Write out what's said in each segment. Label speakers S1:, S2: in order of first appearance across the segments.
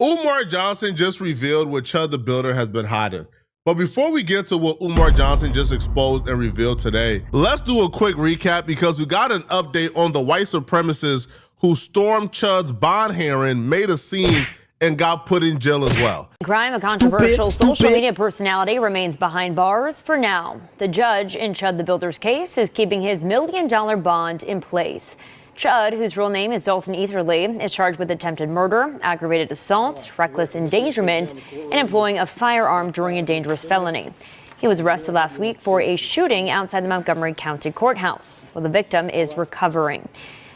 S1: Umar Johnson just revealed what Chud the Builder has been hiding. But before we get to what Umar Johnson just exposed and revealed today, let's do a quick recap because we got an update on the white supremacists who stormed Chud's bond hearing, made a scene, and got put in jail as well.
S2: Crime, a controversial social media personality, remains behind bars for now. The judge in Chud the Builder's case is keeping his $1 million bond in place. Chud, whose real name is Dalton Etherly, is charged with attempted murder, aggravated assault, reckless endangerment, and employing a firearm during a dangerous felony. He was arrested last week for a shooting outside the Montgomery County Courthouse, where the victim is recovering.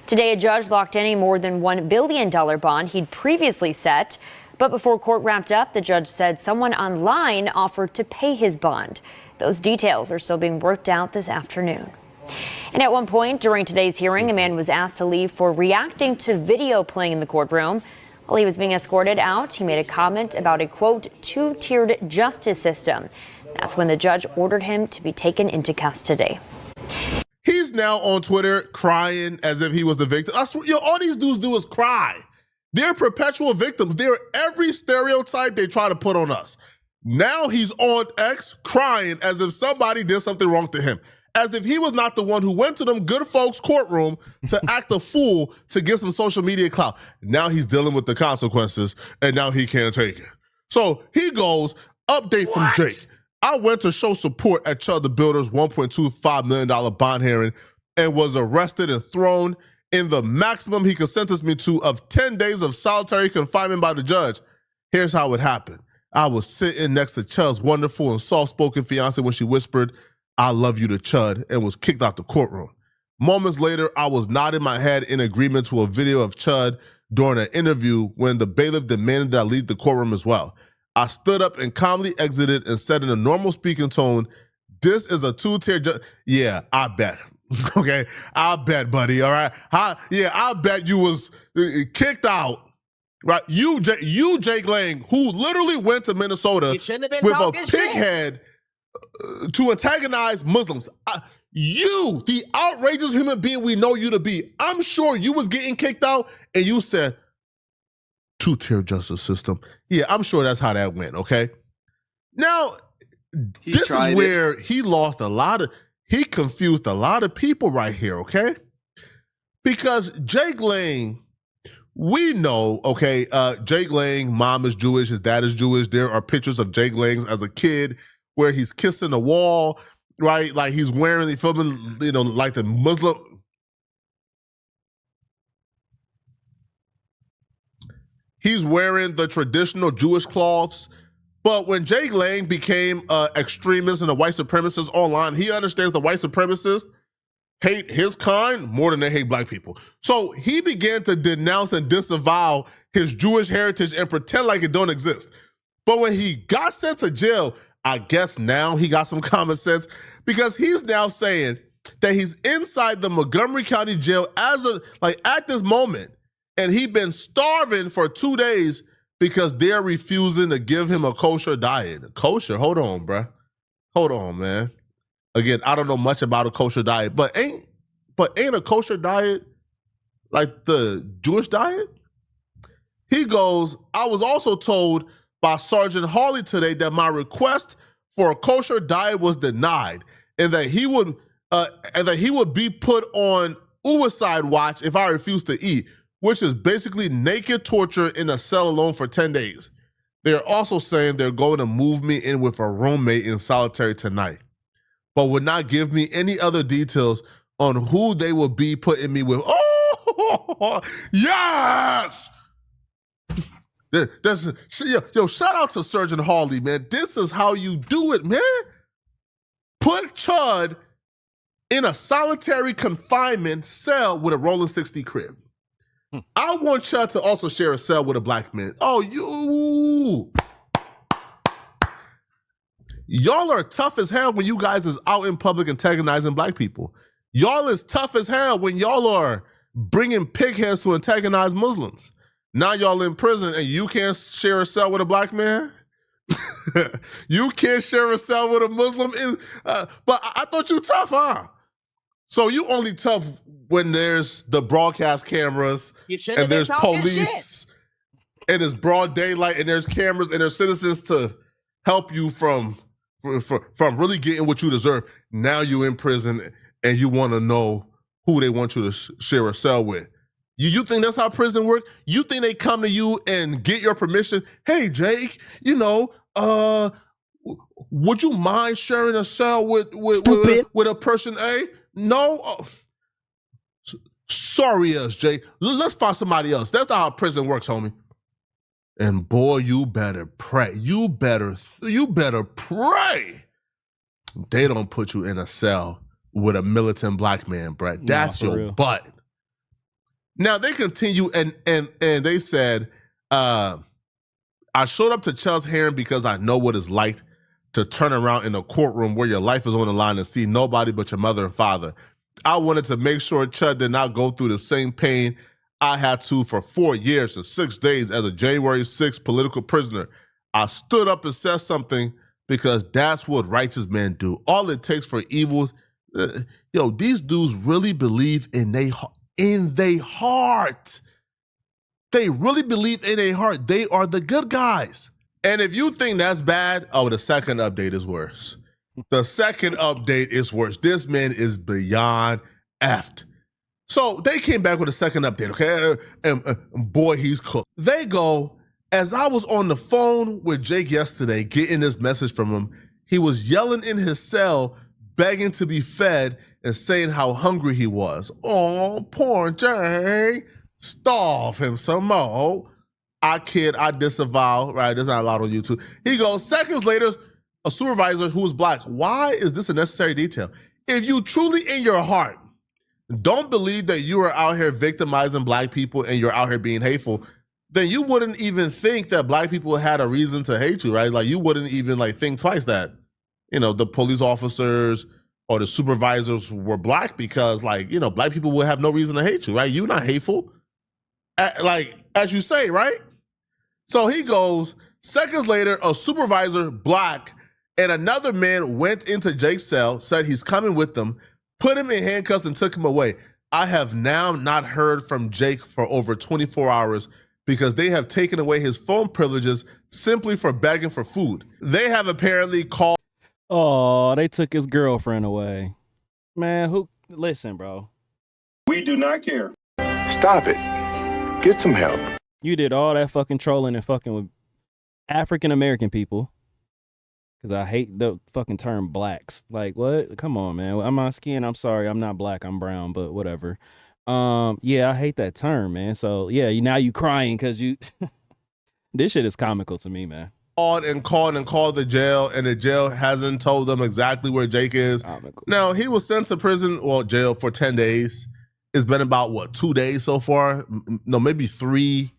S2: Today, a judge locked in a more than $1 billion bond he'd previously set. But before court wrapped up, the judge said someone online offered to pay his bond. Those details are still being worked out this afternoon. And at one point during today's hearing, a man was asked to leave for reacting to video playing in the courtroom. While he was being escorted out, he made a comment about a, quote, two-tiered justice system. That's when the judge ordered him to be taken into custody.
S1: He's now on Twitter crying as if he was the victim. I swear, all these dudes do is cry. They're perpetual victims. They're every stereotype they try to put on us. Now he's on X crying as if somebody did something wrong to him. As if he was not the one who went to them good folks' courtroom to act a fool to get some social media clout. Now he's dealing with the consequences, and now he can't take it. So he goes, update from Jake. I went to show support at Chud the Builder's $1.25 million bond hearing and was arrested and thrown in the maximum he could sentence me to of 10 days of solitary confinement by the judge. Here's how it happened. I was sitting next to Chud's wonderful and soft-spoken fiance when she whispered, "I love you" to Chud, and was kicked out the courtroom. Moments later, I was nodding my head in agreement to a video of Chud during an interview when the bailiff demanded that I leave the courtroom as well. I stood up and calmly exited and said in a normal speaking tone, "This is a two-tier Yeah, I bet. Okay, I bet, buddy, all right? I bet you was kicked out. Right, you Jake Lang, who literally went to Minnesota with a pig head to antagonize Muslims. You, the outrageous human being we know you to be, I'm sure you was getting kicked out and you said, two-tier justice system. Yeah, I'm sure that's how that went, okay? Now, this is where he lost he confused a lot of people right here, okay? Because Jake Lang, we know, okay, Jake Lang, mom is Jewish, his dad is Jewish. There are pictures of Jake Lang as a kid where he's kissing the wall, right? Like he's wearing, like the Muslim. He's wearing the traditional Jewish cloths. But when Jake Lang became an extremist and a white supremacist online, he understands the white supremacists hate his kind more than they hate black people. So he began to denounce and disavow his Jewish heritage and pretend like it don't exist. But when he got sent to jail, I guess now he got some common sense because he's now saying that he's inside the Montgomery County jail at this moment, and he's been starving for 2 days because they're refusing to give him a kosher diet. Kosher? Hold on, bruh. Hold on, man. Again, I don't know much about a kosher diet, but ain't a kosher diet like the Jewish diet? He goes, I was also told by Sergeant Hawley today that my request for a kosher diet was denied and that he would be put on suicide watch if I refused to eat, which is basically naked torture in a cell alone for 10 days. They're also saying they're going to move me in with a roommate in solitary tonight, but would not give me any other details on who they will be putting me with. Oh, yes! Shout out to Sergeant Hawley, man. This is how you do it, man. Put Chud in a solitary confinement cell with a rolling 60 crib. I want Chud to also share a cell with a black man. Oh, y'all are tough as hell when you guys is out in public antagonizing black people. Y'all is tough as hell when y'all are bringing pig heads to antagonize Muslims. Now y'all in prison and you can't share a cell with a black man? You can't share a cell with a Muslim? But I thought you tough, huh? So you only tough when there's the broadcast cameras and there's police and it's broad daylight and there's cameras and there's citizens to help you from really getting what you deserve. Now you're in prison and you want to know who they want you to share a cell with. You think that's how prison works? You think they come to you and get your permission? Hey, Jake, would you mind sharing a cell with a person A? No. Sorry, Jake. Let's find somebody else. That's not how prison works, homie. And boy, you better pray. You better pray they don't put you in a cell with a militant black man, Brett. That's your real butt. Now they continue and they said, I showed up to Chud's hearing because I know what it's like to turn around in a courtroom where your life is on the line and see nobody but your mother and father. I wanted to make sure Chud did not go through the same pain I had to for 4 years and 6 days as a January 6th political prisoner. I stood up and said something because that's what righteous men do. All it takes for evil, these dudes really believe in their heart. They really believe in their heart. They are the good guys. And if you think that's bad, the second update is worse. The second update is worse. This man is beyond effed. So they came back with a second update, okay? And boy, he's cooked. They go, as I was on the phone with Jake yesterday, getting this message from him, he was yelling in his cell, begging to be fed and saying how hungry he was. Oh, poor Jake. Starve him some more. I disavow, right? There's not a lot on YouTube. He goes, seconds later, a supervisor who was black. Why is this a necessary detail? If you truly in your heart don't believe that you are out here victimizing black people and you're out here being hateful, then you wouldn't even think that black people had a reason to hate you, right? Like you wouldn't even think twice that, the police officers or the supervisors were black because black people would have no reason to hate you, right? You're not hateful. As you say, right? So he goes, seconds later, a supervisor, black, and another man went into Jake's cell, said he's coming with them, put him in handcuffs and took him away. I have now not heard from Jake for over 24 hours because they have taken away his phone privileges simply for begging for food. They have apparently called.
S3: Oh, they took his girlfriend away. Man, listen, bro.
S4: We do not care.
S5: Stop it. Get some help.
S3: You did all that fucking trolling and fucking with African-American people. Because I hate the fucking term blacks. Like, what? Come on, man. I'm my skin. I'm sorry. I'm not black. I'm brown, but whatever. Yeah, I hate that term, man. So, yeah, now you crying because you... This shit is comical to me, man.
S1: Called the jail, and the jail hasn't told them exactly where Jake is.
S3: Comical.
S1: Now, he was sent to jail for 10 days. It's been about, 2 days so far? No, maybe 3.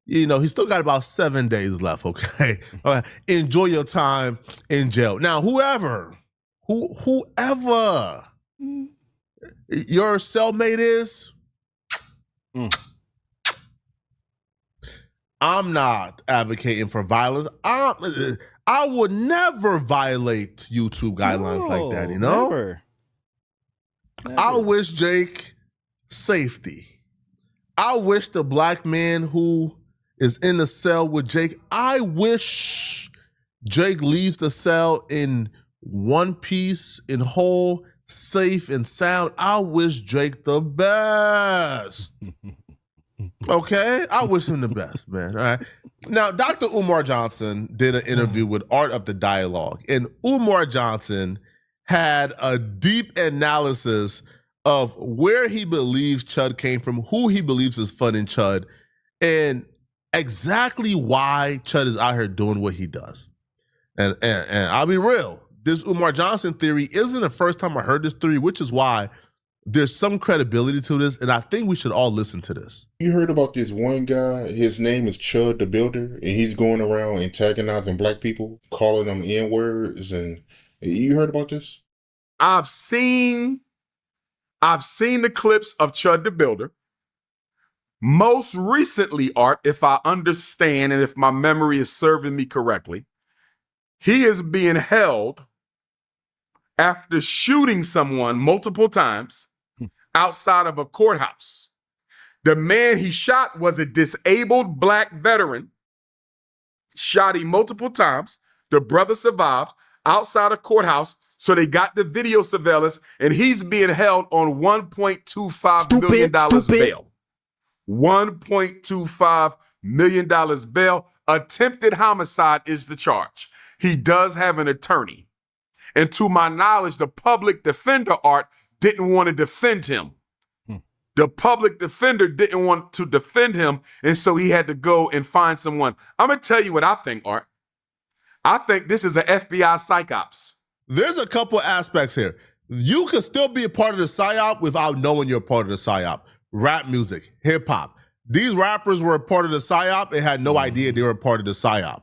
S1: He's still got about 7 days left, okay? All right. Enjoy your time in jail. Now, whoever your cellmate is, I'm not advocating for violence. I would never violate YouTube guidelines like that,
S3: Never.
S1: I wish Jake safety. I wish the black man who is in the cell with Jake, I wish Jake leaves the cell in one piece, in whole, safe and sound. I wish Jake the best. Okay? I wish him the best, man. All right. Now, Dr. Umar Johnson did an interview with Art of the Dialogue, and Umar Johnson had a deep analysis of where he believes Chud came from, who he believes is funding Chud, and exactly why Chud is out here doing what he does. And I'll be real, this Umar Johnson theory isn't the first time I heard this theory, which is why there's some credibility to this, and I think we should all listen to this.
S6: You heard about this one guy, his name is Chud the Builder, and he's going around antagonizing black people, calling them N-words, and you heard about this?
S4: I've seen the clips of Chud the Builder. Most recently, Art, if I understand and if my memory is serving me correctly, he is being held after shooting someone multiple times outside of a courthouse. The man he shot was a disabled black veteran, shot him multiple times. The brother survived outside a courthouse, so they got the video surveillance, and he's being held on $1.25 million bail. $1.25 million bail. Attempted homicide is the charge. He does have an attorney. And to my knowledge, the public defender, Art, didn't want to defend him. The public defender didn't want to defend him, and so he had to go and find someone. I'm going to tell you what I think, Art. I think this is an FBI psyops.
S1: There's a couple aspects here. You could still be a part of the psyop without knowing you're a part of the psyop. Rap music, hip hop. These rappers were a part of the psyop and had no idea they were a part of the psyop,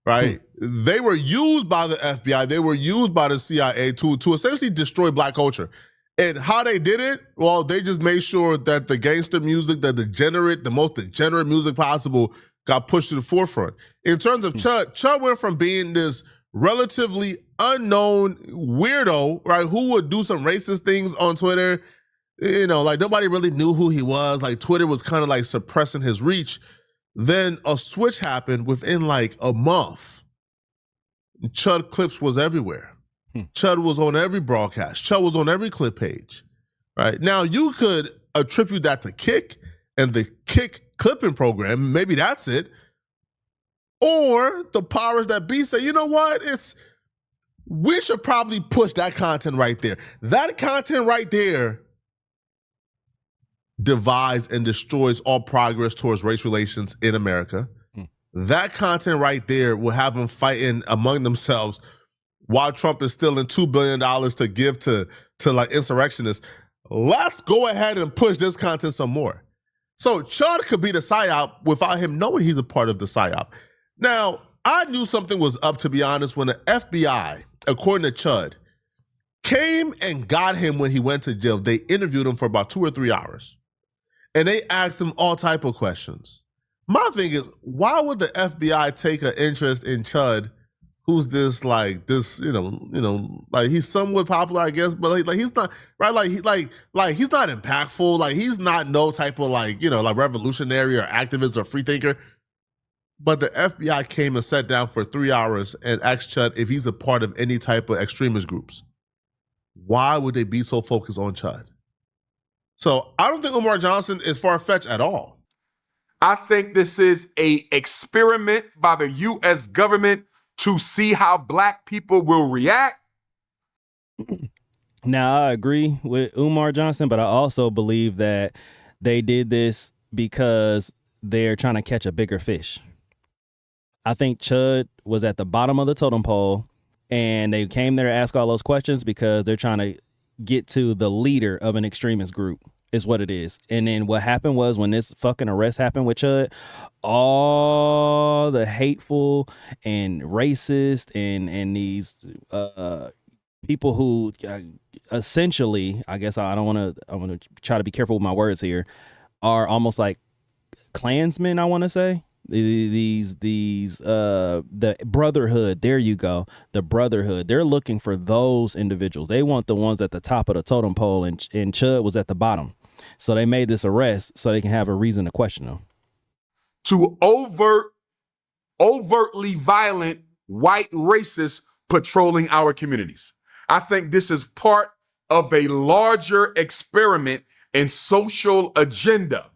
S1: right? They were used by the FBI. They were used by the CIA to essentially destroy black culture. And how they did it, well, they just made sure that the gangster music, the most degenerate music possible got pushed to the forefront. In terms of Chud went from being this relatively unknown weirdo, right, who would do some racist things on Twitter. You know, like nobody really knew who he was. Like Twitter was kind of like suppressing his reach. Then a switch happened within like a month. Chud clips was everywhere. Chud was on every broadcast. Chud was on every clip page, right? Now, you could attribute that to Kick and the Kick clipping program. Maybe that's it. Or the powers that be say, you know what? We should probably push that content right there. That content right there divides and destroys all progress towards race relations in America. That content right there will have them fighting among themselves while Trump is stealing $2 billion to give to like insurrectionists. Let's go ahead and push this content some more. So Chud could be the psyop without him knowing he's a part of the psyop. Now, I knew something was up, to be honest, when the FBI, according to Chud, came and got him when he went to jail. They interviewed him for about 2 or 3 hours. And they asked him all type of questions. My thing is, why would the FBI take an interest in Chud, who's this, like he's somewhat popular, I guess, but like he's not, right? Like he's not impactful. Like he's not no type of like revolutionary or activist or free thinker. But the FBI came and sat down for 3 hours and asked Chud if he's a part of any type of extremist groups. Why would they be so focused on Chud? So I don't think Umar Johnson is far-fetched at all.
S4: I think this is an experiment by the U.S. government to see how black people will react.
S3: Now, I agree with Umar Johnson, but I also believe that they did this because they're trying to catch a bigger fish. I think Chud was at the bottom of the totem pole, and they came there to ask all those questions because they're trying to get to the leader of an extremist group, is what it is. And then what happened was, when this fucking arrest happened with Chud, all the hateful and racist and these people who essentially, I guess I want to try to be careful with my words here, are almost like Klansmen, I want to say. The brotherhood, there you go, the brotherhood. They're looking for those individuals. They want the ones at the top of the totem pole, and Chud was at the bottom. So they made this arrest so they can have a reason to question him.
S4: To overtly violent white racists patrolling our communities. I think this is part of a larger experiment and social agenda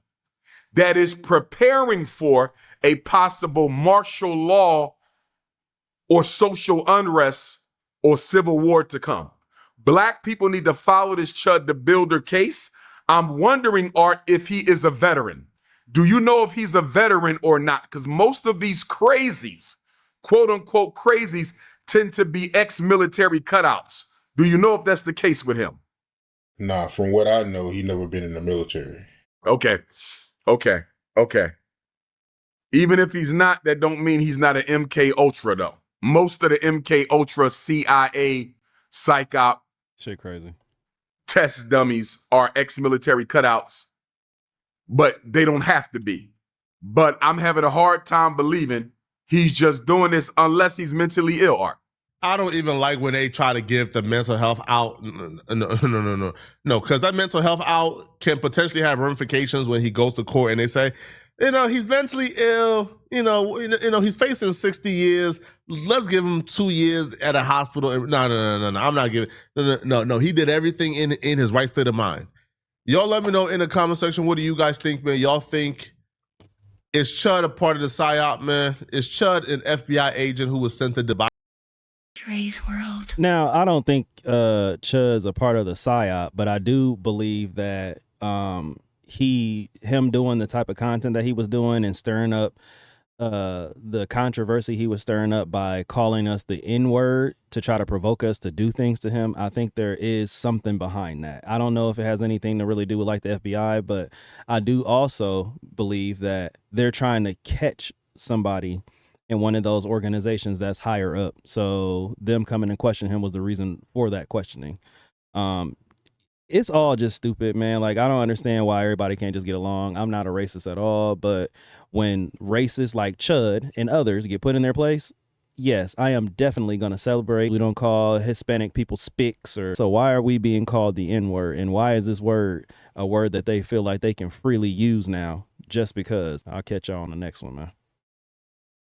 S4: that is preparing for a possible martial law or social unrest or civil war to come. Black people need to follow this Chud the Builder case. I'm wondering, Art, if he is a veteran. Do you know if he's a veteran or not? Because most of these crazies, quote unquote crazies, tend to be ex-military cutouts. Do you know if that's the case with him?
S6: Nah, from what I know, he never been in the military.
S4: Okay. Even if he's not, that don't mean he's not an MK Ultra, though. Most of the MK Ultra CIA psyop
S3: shit crazy
S4: test dummies are ex-military cutouts, but they don't have to be. But I'm having a hard time believing he's just doing this unless he's mentally ill, Art.
S1: I don't even like when they try to give the mental health out. No, because that mental health out can potentially have ramifications when he goes to court and they say, he's mentally ill. He's facing 60 years. Let's give him 2 years at a hospital. No. I'm not giving. No. He did everything in his right state of mind. Y'all let me know in the comment section. What do you guys think, man? Y'all think is Chud a part of the psyop, man? Is Chud an FBI agent who was sent to divide
S7: DRE'Sworld?
S3: Now, I don't think Chud's a part of the psyop, but I do believe that him doing the type of content that he was doing and stirring up the controversy he was stirring up by calling us the N-word to try to provoke us to do things to him. I think there is something behind that. I don't know if it has anything to really do with like the FBI, but I do also believe that they're trying to catch somebody in one of those organizations that's higher up. So them coming and questioning him was the reason for that questioning. It's all just stupid, man. Like, I don't understand why everybody can't just get along. I'm not a racist at all, but when racists like Chud and others get put in their place, yes, I am definitely going to celebrate. We don't call Hispanic people spics, so why are we being called the N-word? And why is this word a word that they feel like they can freely use now just because? I'll catch y'all on the next one, man.